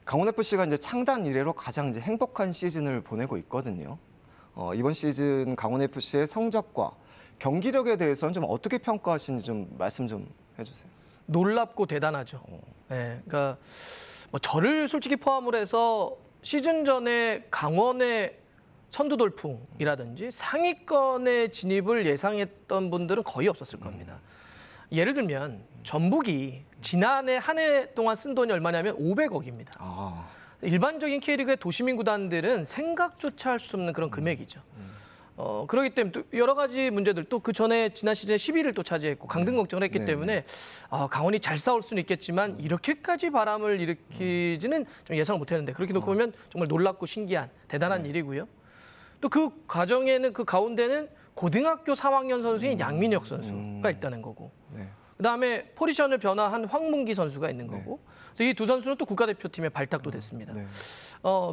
강원 FC가 이제 창단 이래로 가장 이제 행복한 시즌을 보내고 있거든요. 이번 시즌 강원 FC의 성적과 경기력에 대해서는 좀 어떻게 평가하시는지 좀 말씀 좀 해주세요. 놀랍고 대단하죠. 네, 그러니까 뭐 저를 솔직히 포함을 해서 시즌 전에 강원의 선두 돌풍이라든지 상위권의 진입을 예상했던 분들은 거의 없었을 겁니다. 예를 들면 전북이 지난해 한 해 동안 쓴 돈이 얼마냐면 500억입니다. 아, 일반적인 K리그의 도시민 구단들은 생각조차 할 수 없는 그런 금액이죠. 그렇기 때문에 또 여러 가지 문제들 또 그 전에 지난 시즌에 10위를 또 차지했고 강등 걱정을 했기 네, 때문에 강원이 잘 싸울 수는 있겠지만 이렇게까지 바람을 일으키지는 좀 예상을 못했는데 그렇게 놓고 보면 정말 놀랍고 신기한 대단한 일이고요. 또 그 과정에는 그 가운데는 고등학교 3학년 선수인 양민혁 선수가 있다는 거고 네. 그다음에 포지션을 변화한 황문기 선수가 있는 거고 그래서 이 두 선수는 또 국가대표팀에 발탁도 됐습니다. 네.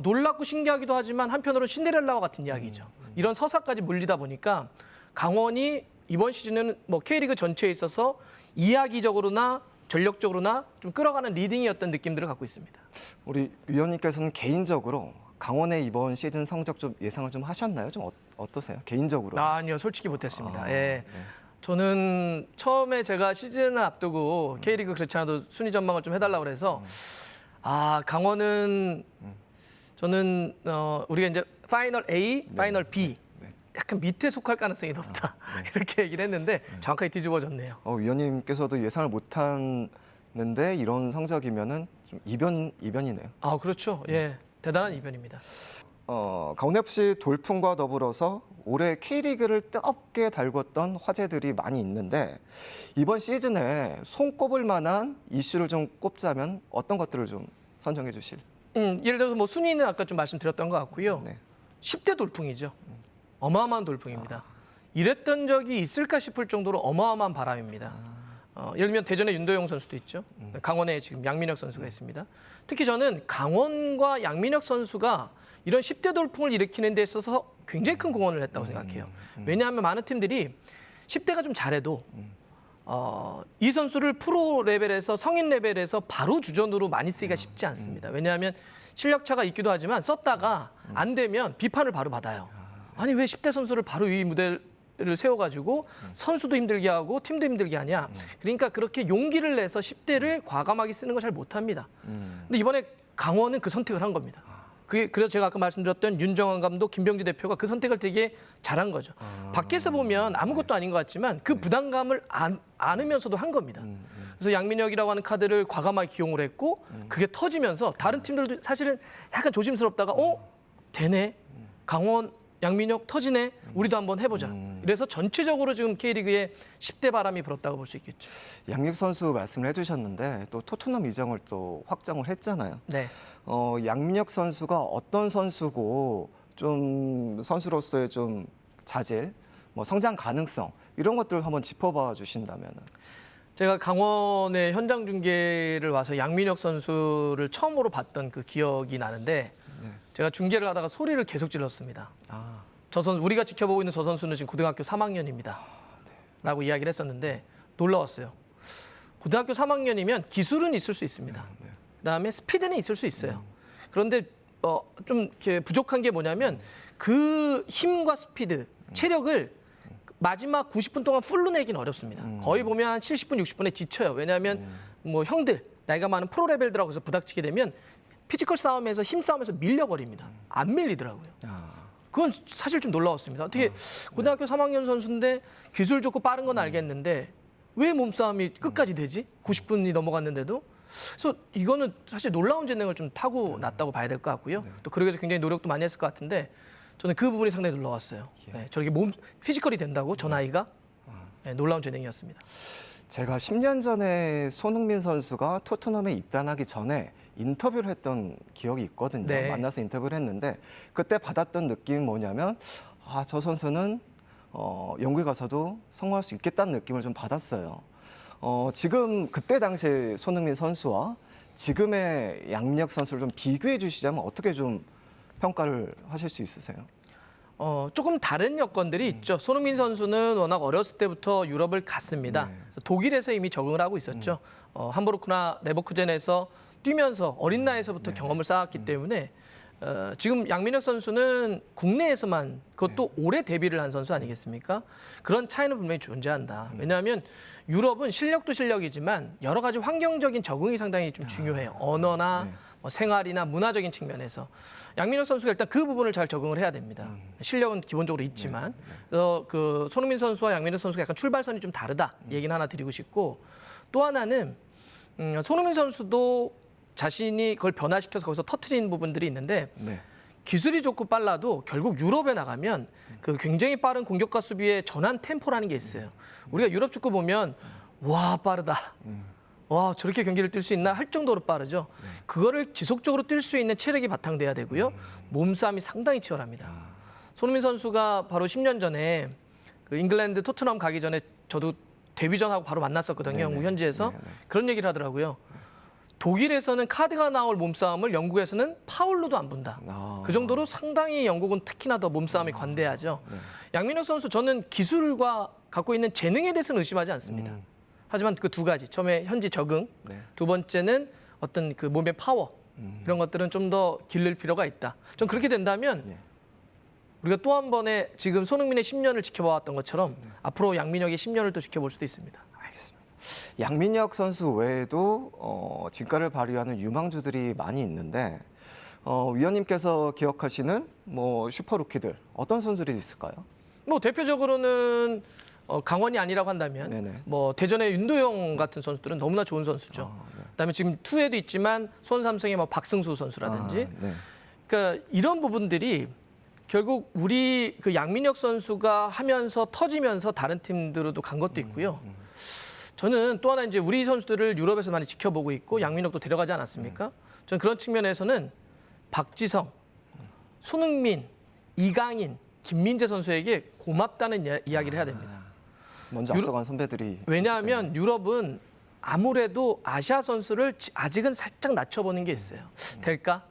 놀랍고 신기하기도 하지만 한편으로는 신데렐라와 같은 이야기죠. 이런 서사까지 물리다 보니까 강원이 이번 시즌은 뭐 K리그 전체에 있어서 이야기적으로나 전력적으로나 좀 끌어가는 리딩이었던 느낌들을 갖고 있습니다. 우리 위원님께서는 개인적으로 강원의 이번 시즌 성적 좀 예상을 좀 하셨나요? 좀 어떠세요? 개인적으로? 아니요, 솔직히 못했습니다. 예. 네. 저는 처음에 제가 시즌을 앞두고 K리그 그렇지 않아도 순위 전망을 좀 해달라고 그래서 강원은 저는 우리가 이제 파이널 A, 파이널 B 약간 밑에 속할 가능성이 높다 이렇게 얘기를 했는데 정확하게 뒤집어졌네요. 위원님께서도 예상을 못했는데 이런 성적이면은 좀 이변이네요. 아 그렇죠. 예, 대단한 이변입니다. 강원 FC 돌풍과 더불어서 올해 K리그를 뜨겁게 달궜던 화제들이 많이 있는데 이번 시즌에 손꼽을 만한 이슈를 좀 꼽자면 어떤 것들을 좀 선정해 주실? 예를 들어서 뭐 순위는 아까 좀 말씀드렸던 것 같고요. 네. 10대 돌풍이죠. 어마어마한 돌풍입니다. 이랬던 적이 있을까 싶을 정도로 어마어마한 바람입니다. 예를 들면 대전의 윤도영 선수도 있죠. 강원에 지금 양민혁 선수가 있습니다. 특히 저는 강원과 양민혁 선수가 이런 10대 돌풍을 일으키는 데 있어서 굉장히 큰 공헌을 했다고 생각해요. 왜냐하면 많은 팀들이 10대가 좀 잘해도 이 선수를 프로 레벨에서 성인 레벨에서 바로 주전으로 많이 쓰기가 쉽지 않습니다. 왜냐하면 실력 차가 있기도 하지만 썼다가 안 되면 비판을 바로 받아요. 아니 왜 10대 선수를 바로 이 무대를 세워가지고 선수도 힘들게 하고 팀도 힘들게 하냐. 그러니까 그렇게 용기를 내서 10대를 과감하게 쓰는 걸 잘 못합니다. 근데 이번에 강원은 그 선택을 한 겁니다. 그래서 제가 아까 말씀드렸던 윤정환 감독, 김병지 대표가 그 선택을 되게 잘한 거죠. 밖에서 보면 아무것도 아닌 것 같지만 그 부담감을 안으면서도 한 겁니다. 그래서 양민혁이라고 하는 카드를 과감하게 기용을 했고 그게 터지면서 다른 팀들도 사실은 약간 조심스럽다가 되네. 강원, 양민혁 터지네. 우리도 한번 해보자. 그래서 전체적으로 지금 K리그에 10대 바람이 불었다고 볼 수 있겠죠. 양육 선수 말씀을 해주셨는데 또 토트넘 이적을 또 확정을 했잖아요. 네. 양민혁 선수가 어떤 선수고 좀 선수로서의 좀 자질, 뭐 성장 가능성 이런 것들을 한번 짚어봐 주신다면은. 제가 강원의 현장 중계를 와서 양민혁 선수를 처음으로 봤던 그 기억이 나는데 제가 중계를 하다가 소리를 계속 질렀습니다. 저 선수 우리가 지켜보고 있는 저 선수는 지금 고등학교 3학년입니다. 라고 이야기를 했었는데 놀라웠어요. 고등학교 3학년이면 기술은 있을 수 있습니다. 그다음에 스피드는 있을 수 있어요. 그런데 좀 이렇게 부족한 게 뭐냐면 그 힘과 스피드, 체력을 마지막 90분 동안 풀로 내기는 어렵습니다. 거의 보면 한 70분, 60분에 지쳐요. 왜냐하면 뭐 형들, 나이가 많은 프로 레벨들하고 해서 부닥치게 되면 피지컬 싸움에서 힘 싸움에서 밀려버립니다. 안 밀리더라고요. 그건 사실 좀 놀라웠습니다. 어떻게 고등학교 3학년 선수인데 기술 좋고 빠른 건 알겠는데 왜 몸싸움이 끝까지 되지? 90분이 넘어갔는데도. 그래서 이거는 사실 놀라운 재능을 좀 타고났다고 봐야 될 것 같고요. 또 그러기 위해서 굉장히 노력도 많이 했을 것 같은데 저는 그 부분이 상당히 놀라웠어요. 네, 저렇게 피지컬이 된다고 저 나이가 놀라운 재능이었습니다. 제가 10년 전에 손흥민 선수가 토트넘에 입단하기 전에 인터뷰를 했던 기억이 있거든요. 네. 만나서 인터뷰를 했는데 그때 받았던 느낌이 뭐냐면 저 선수는 영국에 가서도 성공할 수 있겠다는 느낌을 좀 받았어요. 지금 그때 당시에 손흥민 선수와 지금의 양민혁 선수를 좀 비교해 주시자면 어떻게 좀 평가를 하실 수 있으세요? 조금 다른 여건들이 있죠. 손흥민 선수는 워낙 어렸을 때부터 유럽을 갔습니다. 그래서 독일에서 이미 적응을 하고 있었죠. 함부르크나 레버쿠젠에서 뛰면서 어린 나이에서부터 경험을 쌓았기 때문에 지금 양민혁 선수는 국내에서만 그것도 올해 데뷔를 한 선수 아니겠습니까? 그런 차이는 분명히 존재한다. 왜냐하면 유럽은 실력도 실력이지만 여러 가지 환경적인 적응이 상당히 좀 중요해요. 언어나 뭐 생활이나 문화적인 측면에서. 양민혁 선수가 일단 그 부분을 잘 적응을 해야 됩니다. 실력은 기본적으로 있지만 그래서 그 손흥민 선수와 양민혁 선수가 약간 출발선이 좀 다르다 얘기는 하나 드리고 싶고 또 하나는 손흥민 선수도 자신이 그걸 변화시켜서 거기서 터트린 부분들이 있는데 네. 기술이 좋고 빨라도 결국 유럽에 나가면 그 굉장히 빠른 공격과 수비의 전환 템포라는 게 있어요. 우리가 유럽 축구 보면 와 빠르다. 와 저렇게 경기를 뛸 수 있나 할 정도로 빠르죠. 그거를 지속적으로 뛸 수 있는 체력이 바탕돼야 되고요. 몸싸움이 상당히 치열합니다. 손흥민 선수가 바로 10년 전에 그 잉글랜드 토트넘 가기 전에 저도 데뷔전하고 바로 만났었거든요. 네네. 영국 현지에서. 네네. 그런 얘기를 하더라고요. 독일에서는 카드가 나올 몸싸움을 영국에서는 파울로도 안 본다. 아. 그 정도로 상당히 영국은 특히나 더 몸싸움이 관대하죠. 양민혁 선수 저는 기술과 갖고 있는 재능에 대해서는 의심하지 않습니다. 하지만 그 두 가지, 처음에 현지 적응, 네. 두 번째는 어떤 그 몸의 파워 이런 것들은 좀 더 기를 필요가 있다. 전 그렇게 된다면 예. 우리가 또 한 번에 지금 손흥민의 10년을 지켜봐왔던 것처럼 앞으로 양민혁의 10년을 또 지켜볼 수도 있습니다. 알겠습니다. 양민혁 선수 외에도 진가를 발휘하는 유망주들이 많이 있는데 위원님께서 기억하시는 뭐 슈퍼루키들 어떤 선수들이 있을까요? 뭐 대표적으로는 강원이 아니라고 한다면 네네. 뭐 대전의 윤도영 같은 선수들은 너무나 좋은 선수죠. 네. 그다음에 지금 투에도 있지만 수원 삼성의 뭐 박승수 선수라든지 네. 그러니까 이런 부분들이 결국 우리 그 양민혁 선수가 하면서 터지면서 다른 팀들로도 간 것도 있고요. 저는 또 하나 이제 우리 선수들을 유럽에서 많이 지켜보고 있고 양민혁도 데려가지 않았습니까? 저는 그런 측면에서는 박지성, 손흥민, 이강인, 김민재 선수에게 고맙다는 이야기를 해야 됩니다. 먼저 앞서간 선배들이 왜냐하면 유럽은 아무래도 아시아 선수를 아직은 살짝 낮춰보는 게 있어요. 될까?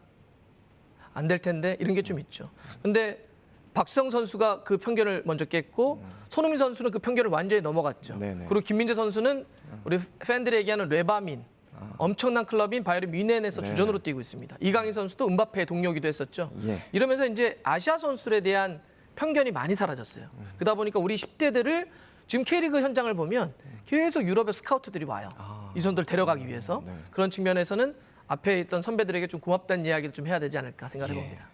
안 될 텐데 이런 게 좀 있죠. 근데 박지성 선수가 그 편견을 먼저 깼고 손흥민 선수는 그 편견을 완전히 넘어갔죠. 네네. 그리고 김민재 선수는 우리 팬들이 얘기하는 레바민 엄청난 클럽인 바이에른 뮌헨에서 주전으로 뛰고 있습니다. 이강인 선수도 음바페의 동료기도 했었죠. 예. 이러면서 이제 아시아 선수들에 대한 편견이 많이 사라졌어요. 그러다 보니까 우리 10대들을 지금 K리그 현장을 보면 계속 유럽의 스카우트들이 와요. 이 선수들 데려가기 위해서. 네. 그런 측면에서는 앞에 있던 선배들에게 좀 고맙다는 이야기를 좀 해야 되지 않을까 생각해 봅니다.